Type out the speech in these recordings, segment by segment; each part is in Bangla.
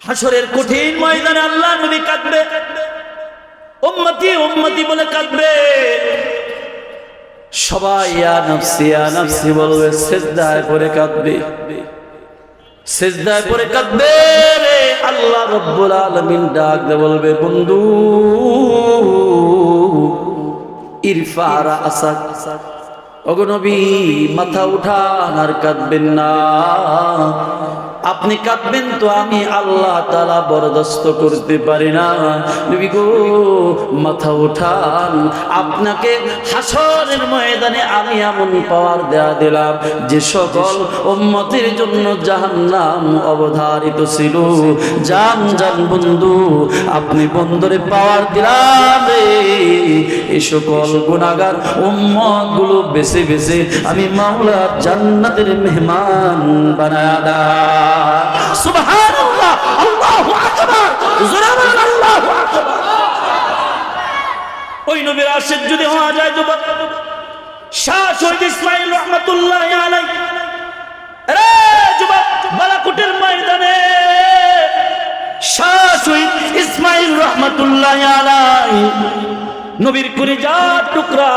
হাসরের কঠিন ময়দানে আল্লাহ নবী কাঁদবে, উম্মতি উম্মতি বলে কাঁদবে। সবাই ইয়া নাফসি বলবে, সিজদায় পড়ে কাঁদবে, সিজদায় পড়ে কাঁদবে রে। আল্লাহ রাব্বুল আলামিন ডাক দিয়ে বলবে, বন্ধু ইরফা রাসাক, ওগো নবী মাথা উঠান আর কাঁদবেন না। আপনি কাঁদবেন তো আমি আল্লাহ তাআলা বরদাস্ত করতে পারি না। নবী গো মাথা উঠান, আপনাকে হাসরের ময়দানে আমি এমন পাওয়ার দেয়া দিলাম যে সকল উম্মতের জন্য জাহান্নাম অবধারিত ছিল। জান জান বন্ধু, আপনি বন্ধুরে পাওয়ার দিলাম রে, এই সকল গুনাহগার উম্মত গুলো বেছে বেছে আমি মাওলার জান্নাতের মেহমান বানায়া দাও। সুবহানাল্লাহ, আল্লাহু আকবার, জোরে বলেন আল্লাহু আকবার। ওই নবীর আশিক যদি হওয়া যায় যুবক, শাহ শহীদ ইসমাইল রহমাতুল্লাহি আলাইহি, রে যুবক বালাকোটের ময়দানে শাহ শহীদ ইসমাইল রহমাতুল্লাহি আলাইহি নবীর কলিজার টুকরা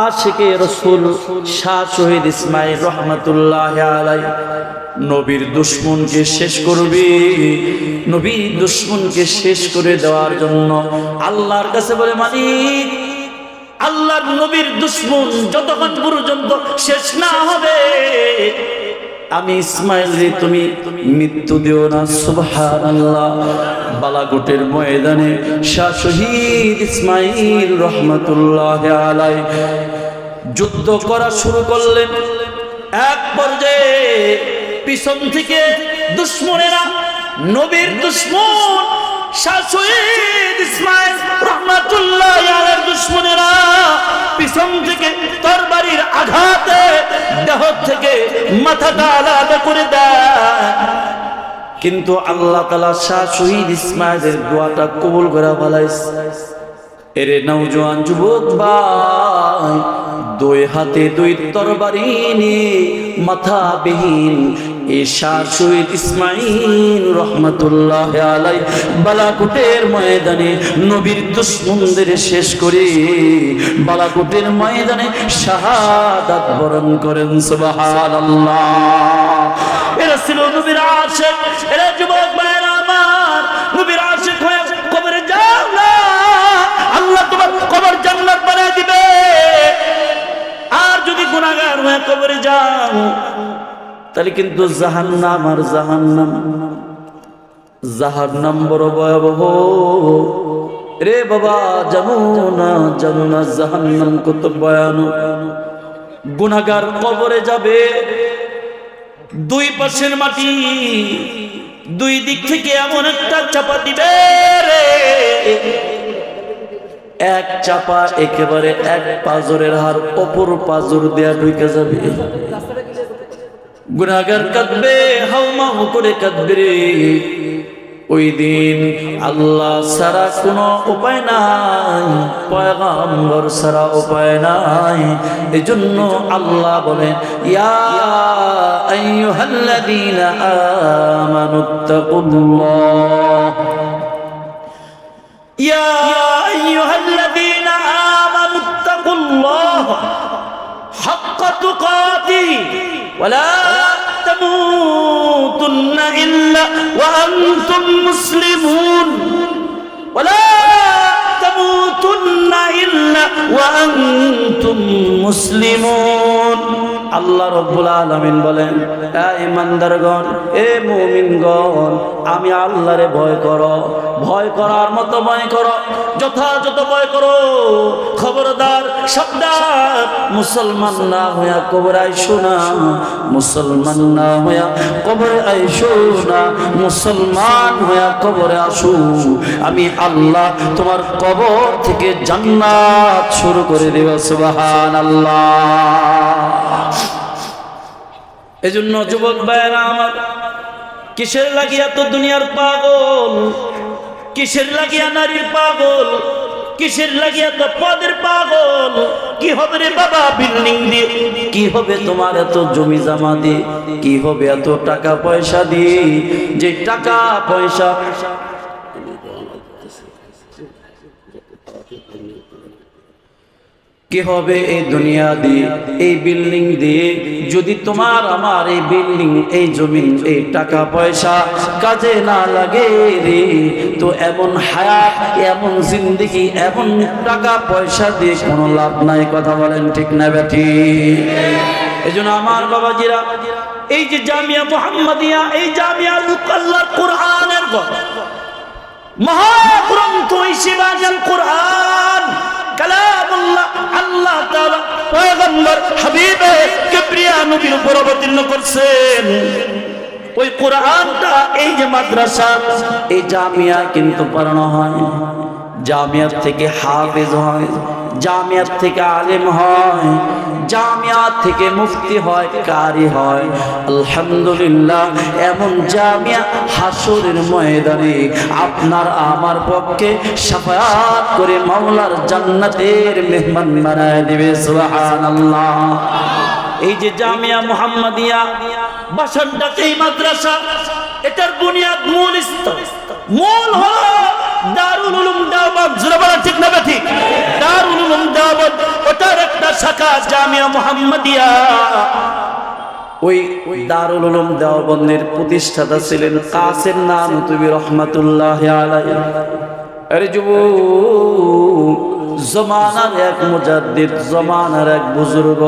আশিকে রাসূল শাহ শহীদ ইসমাইল রহমাতুল্লাহি আলাইহি নবীর দুশমনকে শেষ করবে। নবীর দুশমনকে শেষ করে দেওয়ার জন্য আল্লাহর কাছে বলে, মালিক আল্লাহর নবীর দুশমন যতক্ষণ পর্যন্ত শেষ না হবে আমি ইসমাইল রে তুমি মৃত্যু দিও না। সুবহানাল্লাহ। বালাকোটের ময়দানে শাহ শহীদ ইসমাইল রহমাতুল্লাহি আলাইহি যুদ্ধ করা শুরু করলেন। এক পর্যায়ে পিছন থেকে দুশমনেরা, নবীর দুশমন শাহ শহীদ ইসমাইল রহমাতুল্লাহি আলাইহির দুশমনেরা পিছন থেকে তরবারির আঘাতে দেহ থেকে মাথাটা আলাদা করে দেয়, কিন্তু আল্লাহ তাআলা শাহ শহীদ ইসমাইলের দোয়াটা কবুল করে ফেলাইছে। এরে নওজোয়ান যুবক ভাই, দুই হাতে দুই তরবারি নিয়ে মাথাবিহীন এই শাহ শহীদ ইসমাইল রহমাতুল্লাহি আলাইহি বালাকোটের ময়দানে নবীর দুশমনদের শেষ করে বালাকোটের ময়দানে শাহাদাত বরণ করেন। সুবহানাল্লাহ। এরা ছিল নবীর আশিক। এরা যুবক ভাইরা আমার, নবীর আশিক হয়ে কবরে যাও না, আল্লাহ তোমার কবর জান্নাত বানিয়ে দিবে। আর যদি গুনাহগার হয়ে কবরে যাও তাহলে কিন্তু জাহান্নাম আর জাহান্নাম বড় ভয়াবহ রে বাবা। জানো না জাহান্নাম কত ভয়ানক। গুনাহগার কবরে যাবে, দুই পাশের মাটি দুই দিক থেকে এমন একটা চাপা দিবে রে, এক চাপা একেবারে এক পাজরের হার অপর পাজর দেয়া ঢুকে যাবে। গুনাহগার কাঁদবে, হাউমাউ করে কাঁদবে রে। ওই দিন আল্লাহ ছাড়া কোনো উপায় নাই, পয়গম্বর ছাড়া উপায় নাই। এজন্য আল্লাহ বলেন, ইয়া আইয়ুহাল্লাযীনা আমানুত্তাকুল্লাহ, ইয়া আইয়ুহাল্লাযীনা আমানুত্তাকুল্লাহ হাক্কা তুকাতিহি ওয়ালা তামুতুন্না ইল্লা ওয়া আনতুম মুসলিমুন, ওয়ালা তামুতুন্না ইল্লা ওয়া আনতুম মুসলিমুন। আল্লাহ রাব্বুল আলামিন বলেন, হে ঈমানদারগণ, এ মুমিনগণ, আমি আল্লাহরে ভয় করো, ভয় করার মতো ভয় করো, যথাযথ ভয় করো। খবরদার সাবধান, মুসলমান না হইয়া কবরে আইসো না, মুসলমান না হইয়া কবরে আইসো না, মুসলমান হইয়া কবরে আসো। আমি আল্লাহ তোমার কবর থেকে জান্নাত শুরু করে দেব। সুবহানাল্লাহ। এজন্য যুবক ভাইরা আমার, কিসের লাগিয়া তো দুনিয়ার পাগল, কিসের লাগিয়া নারীর পাগল, কিসের লাগিয়া তো পদের পাগল? কি হবে রে বাবা বিল্ডিং দিয়ে? কি হবে তোমার এত জমি জমা দিয়ে? কি হবে এত টাকা পয়সা দিয়ে? যে টাকা পয়সা কি হবে এই দুনিয়া দিয়ে, এই বিল্ডিং দিয়ে যদি তোমার আমার এই বিল্ডিং, এই জমিন, এই টাকা পয়সা কাজে না লাগে রে, তো এমন হায়াত, এমন জিন্দেগি, এমন টাকা পয়সা দিয়ে কোনো লাভ নাই। কথা বলেন ঠিক না বেঠিক? এই জন্য আমার বাবাজিরা, এই যে জামিয়া মুহাম্মাদিয়া, এই জামিয়া আল্লাহর কোরআনের মহাগ্রন্থ হিসেবে আল কোরআন কালামুল্লাহ, আল্লাহ তাআলা পয়গম্বর হাবিবে কিবরিয়া নবীর উপর অবতীর্ণ করছেন। ওই কোরআনটা এই যে মাদ্রাসা, এই জামিয়া কিন্তু পড়ানো হয়। জামিয়াত থেকে হাফেজ হয়, জামিয়াত থেকে আলেম হয়, জামিয়াত থেকে মুফতি হয়, কারি হয়। আলহামদুলিল্লাহ, এমন জামিয়া হাসরের ময়দানে আপনার আমার পক্ষে শাফায়াত করে মাওলার জান্নাতের মেহমান বানায় দিবে। সুবহানাল্লাহ। এই যে জামিয়া মুহাম্মাদিয়া বাসনটাকে এই মাদ্রাসা, এটার বুনিয়াদ, মূল স্তর, মূল হলো দারুল উলুম দেওবন্দ। জোরে বলেন ঠিক না ঠিক? দারুল উলুম দেওবন্দ, ওটার একটা শাখা জামিয়া মুহাম্মাদিয়া। ওই দারুল উলুম দেওবন্দের প্রতিষ্ঠাতা ছিলেন কাসেম নানুতুবি রহমাতুল্লাহি আলাইহি। আরে যুবক, জমানার এক মুজাদ্দিদ, জমানার এক বুজুর্গ,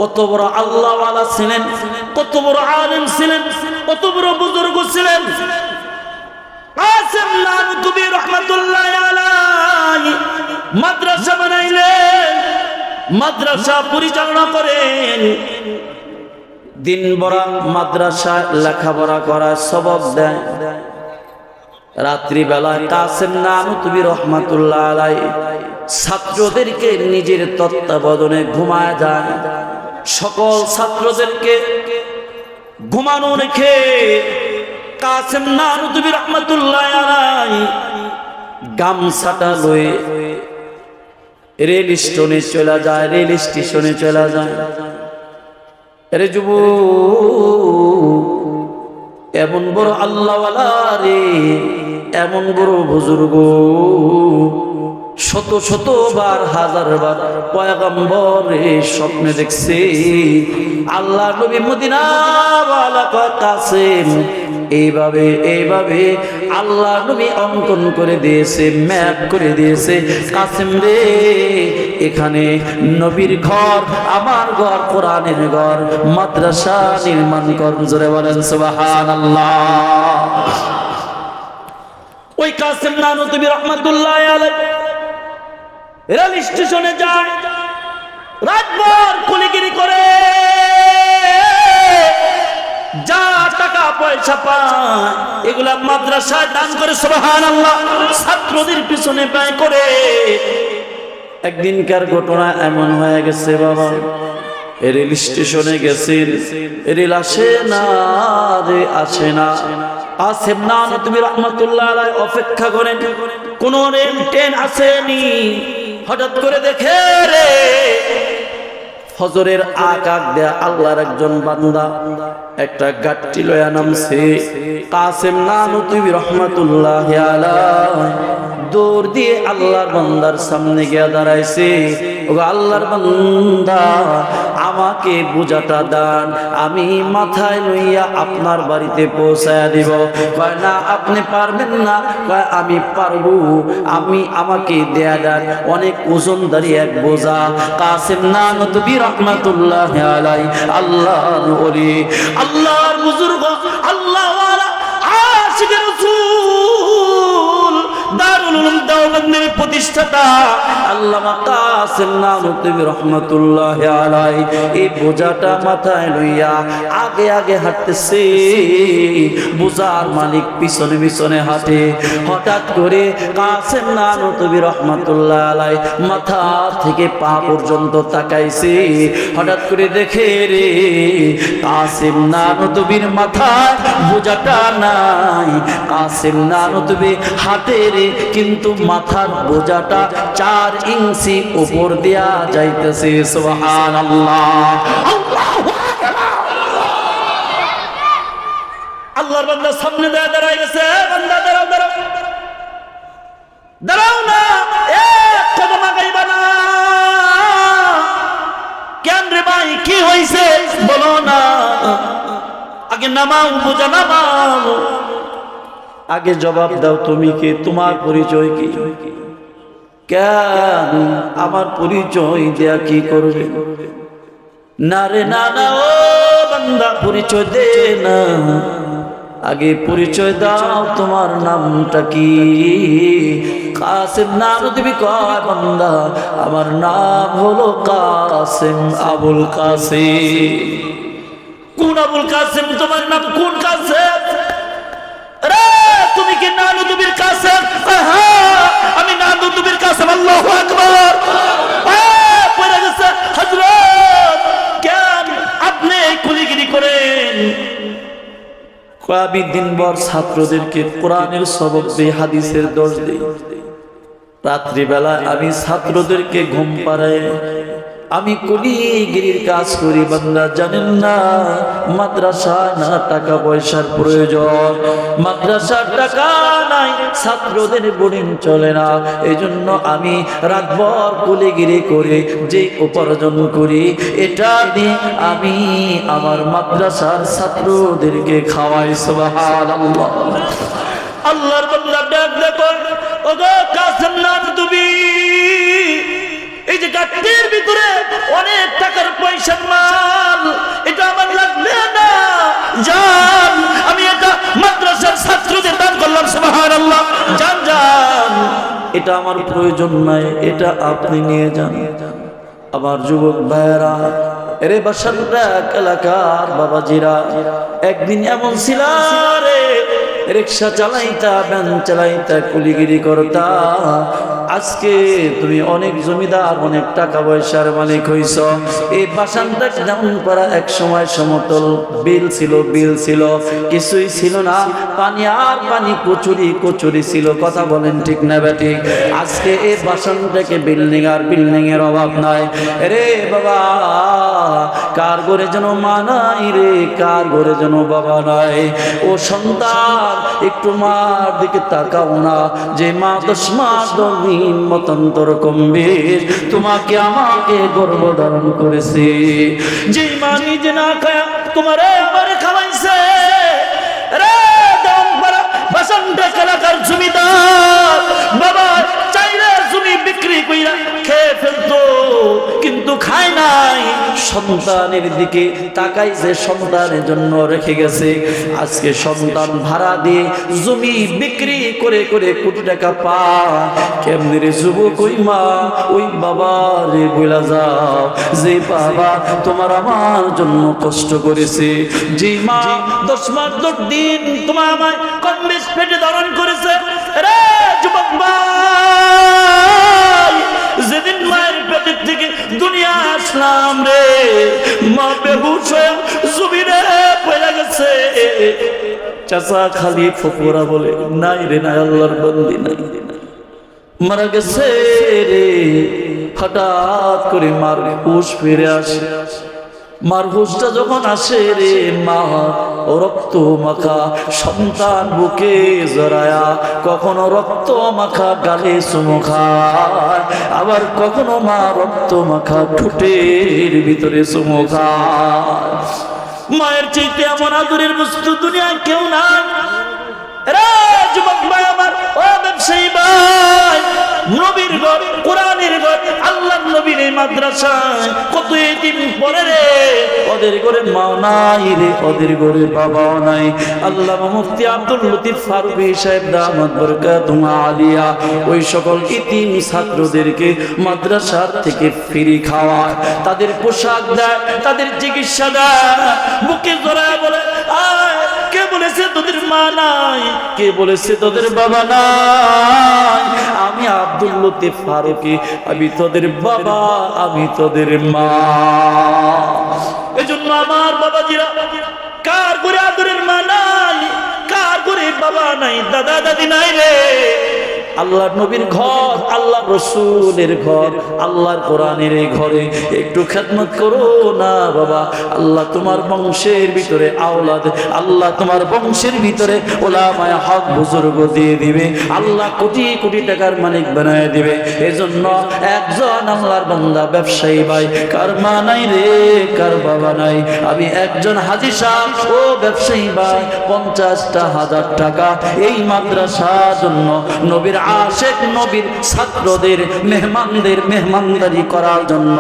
কত বড় আল্লাহওয়ালা ছিলেন, কত বড় আলেম ছিলেন, কত বড় বুজুর্গ ছিলেন। কাসেম নানুতুবি রহমাতুল্লাহি আলাইহি মাদ্রাসা বানাইলেন, মাদ্রাসা পরিচালনা করেন। দিন ভরা মাদ্রাসা লেখাপড়া করার সবক দেয়। রাত্রি বেলায় কাসেম নানুতুবি রহমাতুল্লাহি আলাইহি ছাত্রদেরকে নিজের তত্ত্বাবধানে ঘুমায় যায়। সকল ছাত্রদেরকে ঘুমানো রেখে কাসেম নানুতুবি রহমাতুল্লাহি আলাইহি গামছাটা লয়ে রেল স্টেশনে চলে যায়, রেল স্টেশনে চলে যায়। আরে যুবক, এমন বড় আল্লাহওয়ালা রে, এমন বড় বুজুর্গ, শত শত বার, হাজার বার পয়গম্বরের স্বপ্নে দেখছে। আল্লাহ নবী মদিনাওয়ালা কয় কাসেম, এইভাবে এইভাবে আল্লাহ নবী অঙ্কন করে দিয়েছে, ম্যাপ করে দিয়েছে। কাসেম রে, এখানে নবীর ঘর, আমার ঘর, কোরআনের ঘর, মাদ্রাসা নির্মাণ কর। জোরে বলেন সুবহানাল্লাহ। ওই কাসেম নানুতুবি রহমাতুল্লাহি আলাইহি রেল স্টেশনে যায়, রাতভর কুলিগিরি করে, যা টাকা পয়সা পায় এগুলা মাদ্রাসায় দান করে। সুবহানাল্লাহ। ছাত্রদের পিছনে ব্যয় করে। একদিনকার ঘটনা এমন হয়ে গেছে, বাবা রেল স্টেশনে গেছেন, রেল আসে না রে, আসে না। কাসেম নানুতুবি রহমাতুল্লাহি আলাইহি অপেক্ষা করেন, কোন রেল ট্রেন আসেনি। হঠাৎ করে দেখে রে, ফজরের আকাক দেয়া আল্লাহর একজন বান্দা একটা গাট্টি লয়া নামছে। কাসেম নানুতুবি রহমাতুল্লাহি আলাইহি দৌড় দিয়ে আল্লাহর বান্দার সামনে গিয়ে দাঁড়াইছে। ও আল্লাহর বান্দা, আমাকে বোঝাটা দান, আমি মাথায় লইয়া আপনার বাড়িতে পৌঁছায়া দিব। কয় না, আপনি পারবেন না। কয় আমি পারবো, আমাকে দেয়া দেন, অনেক ওজনদারি এক বোঝা। কাসেম নানুতুবি রহমাতুল্লাহি আলাইহি আল্লাহর ওলি, আল্লাহর বুজুর্গ, আল্লাহওয়ালা, আশিকে রাসূল, দারুল উলুম দেওবন্দের প্রতিষ্ঠাতা আল্লামা কাসেম নানুতুবি রহমাতুল্লাহি আলাইহি এই বোঝাটা মাথায় লইয়া আগে আগে হাঁটতেছে। বোঝার মালিক পিছনে পিছনে হাঁটে। হঠাৎ করে কাসেম নানুতুবি রহমাতুল্লাহি আলাইহি মাথা থেকে পা পর্যন্ত তাকাইছে। হঠাৎ করে দেখে রে, কাসেম নানুতুবির মাথায় বোঝাটা নাই, কাসেম নানতুবি হাতের কিন্তু মাথার বোঝাটা 4 ইঞ্চি উপর দিয়া যাইতেছে। সুবহানাল্লাহ। আল্লাহর বান্দা সামনে দাঁড়ায় গেছে, বান্দা দাঁড়াও দাঁড়াও দাঁড়াও না, এক কদম আগাইবা না। কেন রে ভাই, কি হইছে বলো না, আগে নামাও, বোঝা নামাও, আগে জবাব দাও তুমি কে, তোমার পরিচয় কি? কেন আমার পরিচয় দেয়া কি করবে? না রে না না, ও বান্দা পরিচয় দে না, আগে পরিচয় দাও, তোমার নামটা কি? কাসেম নানতুবি কয়, বান্দা আমার নাম হলো কাসেম, আবুল কাসেম। কোন আবুল কাসেম? তোমার নাম কোন কাসেম? রে তুমি কি নানতুবির কাসেম? হ্যাঁ আমি নানতুবির কাসেম। আল্লাহু আকবার। পড়ে গেছে হযরত, কেন আপনি কুলিগিরি করেন? আমি দিনভর ছাত্রদেরকে কোরআনের সবক দেই, হাদিসের দর্শ দেই, রাত্রিবেলা আমি ছাত্রদেরকে ঘুম পাড়াই, আমি কুলিগিরির কাজ করি। বান্দা জানেন না, মাদ্রাসা না টাকা পয়সার প্রয়োজন, মাদ্রাসার টাকা নাই, ছাত্রদের বোর্ডিং চলে না, এই জন্য আমি রাতভর কুলিগিরি করে যে উপার্জন করি, এটা দিয়ে আমি আমার মাদ্রাসার ছাত্রদেরকে খাওয়াই। সুবহানাল্লাহ। আল্লাহর বান্দা ডাক দেখো, ওগো কাসেম নানতুবি, এই যে গাড়ির ভিতরে অনেক টাকার পয়সার মাল, এটা আমার লাগবে না, জান আমি এটা মাদ্রাসার ছাত্রদের দান করলাম। সুবহানাল্লাহ। জান জান, এটা আমার প্রয়োজন নাই, এটা আপনি নিয়ে যান। আমার যুবক ভাইয়েরা, এরে বাসানরা এলাকার বাবাজিরা, একদিন এমন ছিল রে, রিক্সা চালাইতা, ভ্যান চালাইতা, কুলিগিরি করতা, আজকে তুমি অনেক জমিদার, অনেক টাকা পয়সার মালিক হইছ। এই বাসানটা যেমন পারা এক সময় সমতল বিল ছিল, বিল ছিল, কিছুই ছিল না, পানি আর পানি, কচুরি কচুরি ছিল। কথা বলেন ঠিক না বেঠিক? আজকে এই বাসানটাকে বিল্ডিং আর বিল্ডিং এর অভাব নাই রে বাবা। কার ঘরে যেন মা নাই রে, কার ঘরে যেন বাবা নাই। ও সন্তান, একটু মার দিকে তাকাও না, যে মা 10 মাস 10 দিন মতান্তর কমবেশ তোমাকে আমাকে গর্ভধারণ করেছে, যে মা নিজে না খায়া তোমারে আমারে খাওয়াইছে রে। দাম পারা বাসানটা এলাকার জমিদার বাবা চাইলে জমি বিক্রি কইরা খেয়ে ফেলতো, কিন্তু খায় নাই। সন্তানের দিকে তাকাই, যে সন্তানের জন্য রেখে গেছে, আজকে সন্তান ভাড়া দিয়ে জমি বিক্রি করে করে কোটি টাকা পায়। কেমনে রে যুবক, ওই মা ওই বাবা রে বইলা যাও, যে বাবা তোমার আমার জন্য কষ্ট করেছে, যে মা 10 মাস 10 দিন তোমার আমায় কম বেশ পেটে ধারণ করেছে রে যুবক ভাই। যেদিন মায়ের পেটের থেকে দুনিয়া আসলাম রে, মা বেহুশ হয়ে জমিনে পড়ে গেছে। চাচা খালি ফোপরা বলে, নাই রে নাই, আল্লাহর বন্দি নাই, মারা গেছে রে। হঠাৎ করে মার হুঁশ ফিরে আসে। মার হুঁশটা যখন আসে রে, মা রক্ত মাখা সন্তান বুকে জড়ায়া, কখনো রক্ত মাখা গালে চুমু খায়, আবার কখনো মা রক্ত মাখা ঠোঁটের ভিতরে চুমু খায়। মায়ের চাইতে এমন আদরের বস্তু দুনিয়ায় কেউ নাই রে যুবক ভাই আমার, ও ব্যবসায়ী ভাই। নবীর ঘর, কোরআনের ঘর, আল্লাহর নবীর এই মাদ্রাসায় কত এতিম পড়ে রে, ওদের ঘরে মা নাই রে, ওদের ঘরে বাবাও নাই। আল্লামা মুফতি আব্দুল লতিফ ফারুকী সাহেব দামাত বরকাতুহু আলিয়া ওই সকল এতিম ছাত্রদেরকে মাদ্রাসার থেকে ফ্রি খাওয়ায়, তাদের পোশাক দেয়, তাদের চিকিৎসা দেয়। বুকে জড়ায় বলে, আয় কে বলেছে তোদের মা নাই, কে বলেছে তোদের বাবা নাই? আমি আব্দুল লতিফ ফারুকী, আমি তোদের বাবা, আমি তোদের মা। এজন্য আমার বাবাজিরা, কার ঘরে আদরের মা নাই, কার গরিব বাবা নাই, দাদা দাদি নাই রে, আল্লাহর নবীর ঘর, আল্লাহর রসুলের ঘর, আল্লাহর কোরআনের এই ঘরে একটু খেদমত করো না বাবা। আল্লাহ তোমার বংশের ভিতরে আওলাদ, আল্লাহ তোমার বংশের ভিতরে ওলামায়ে হক বুজুর্গ দিয়ে দিবে, আল্লাহ কোটি কোটি টাকার মালিক বানায় দিবে। এজন্য একজন আল্লাহর বান্দা ব্যবসায়ী ভাই, কার মা নাই রে, কার বাবা নাই, আমি একজন হাজী সাহেব ও ব্যবসায়ী ভাই 50,000 টাকা এই মাদ্রাসার জন্য নবীর আশেক নবীর ছাত্রদের মেহমানদের মেহমানদারি করার জন্য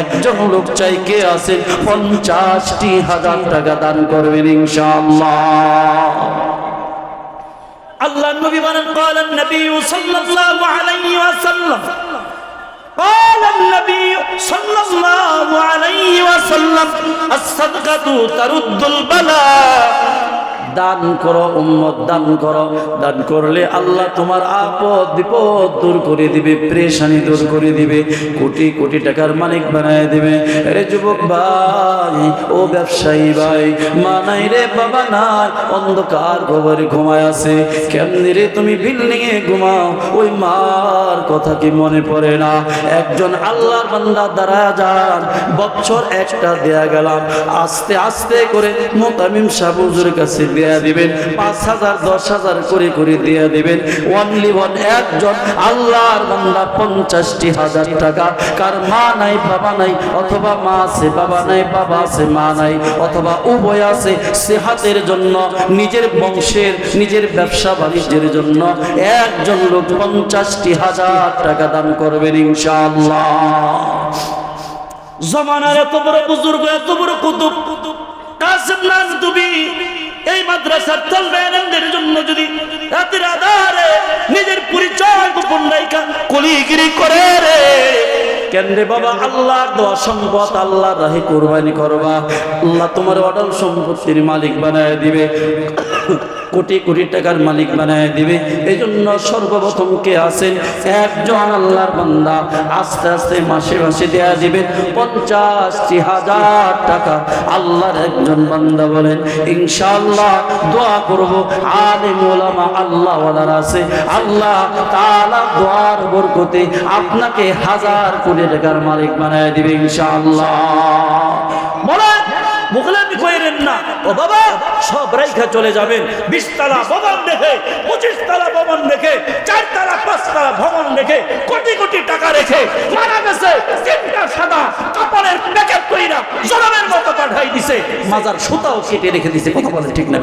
একজন লোক চাই, কে আছেন? 50,000 টাকা দান করবেন ইনশাআল্লাহ। আল্লাহ নবী বলেন قال النبي صلى الله عليه وسلم قال النبي صلى الله عليه وسلم الصدقة ترد البلاء। দান করো উম্মত, দান করো, দান করলে আল্লাহ তোমার আপদ বিপদ দূর করে দিবে, পেরেশানি দূর করে দিবে, কোটি কোটি টাকার মালিক বানায় দিবে। রে যুবক ভাই, ও ব্যবসায়ী ভাই, মা নাই রে, বাবা নাই, অন্ধকার ঘরে ঘুমায় আছে, কেমনি রে তুমি বিল্ডিং এ ঘুমাও, ওই মার কথা কি মনে পড়ে না? একজন আল্লাহর বান্দা দাঁড়া যান, বছর একটা দেয়া গেলাম, আস্তে আস্তে করে মুতামিম সাহেব হুজুরের কাছে দেয়া দিবেন, 5,000 10,000 করে করে দেয়া দিবেন। অনলি ওয়ান একজন আল্লাহর বান্দা 50,000 টাকা, কার মা নাই বাবা নাই, অথবা মা আছে বাবা নাই, বাবা আছে মা নাই, অথবা উভয় আছে, সেহাতের জন্য, নিজের বংশের নিজের ব্যবসা বাণিজ্যের জন্য একজন লোক 50,000 টাকা দান করবেন ইনশাআল্লাহ। জমানার এত বড় বুজুর্গ, এত বড় কুতুব কাসেম নানতুবি এই মাদ্রাসার তালবেদের জন্য যদি রাতের আধারে নিজের পরিচয় গোপন রাখা কলিগিরি করে রে, কেন রে বাবা? আল্লাহর দেওয়া সম্পদ আল্লাহর রাহে কুরবানি করবা, আল্লাহ তোমার অঢল সম্পত্তির মালিক বানায় দিবে, কোটি কোটি টাকার মালিক বানায় দিবে। এই জন্য সর্বপ্রথম কে আছেন? একজন আল্লাহর বান্দা আস্তে আস্তে মাসে মাসে দেয়া দিবেন 50,000 টাকা। আল্লাহর একজন বান্দা বলেন ইনশাআল্লাহ দোয়া করব, আলেম ওলামা আল্লাহ ওয়ালারা আছে, আল্লাহ তাআলা দোয়ার বরকতে আপনাকে 1000 কোটি টাকার মালিক বানায় দিবে ইনশাআল্লাহ। বলেন মুখলামি কইরেন না, ও বাবা সব রাইখা চলে যাবেন 20 তলা ভবন দেখে, 25 তলা ভবন দেখে, 4 তলা 5 তলা ভবন দেখে, কোটি কোটি টাকা রেখে মারা গেছে, 3টা সাদা কাপড়ের প্যাকেট কইরা জনমের মতো পাঠাই দিছে, মাজার সুতাও কেটে রেখে দিছে। কথা বলেন ঠিক না?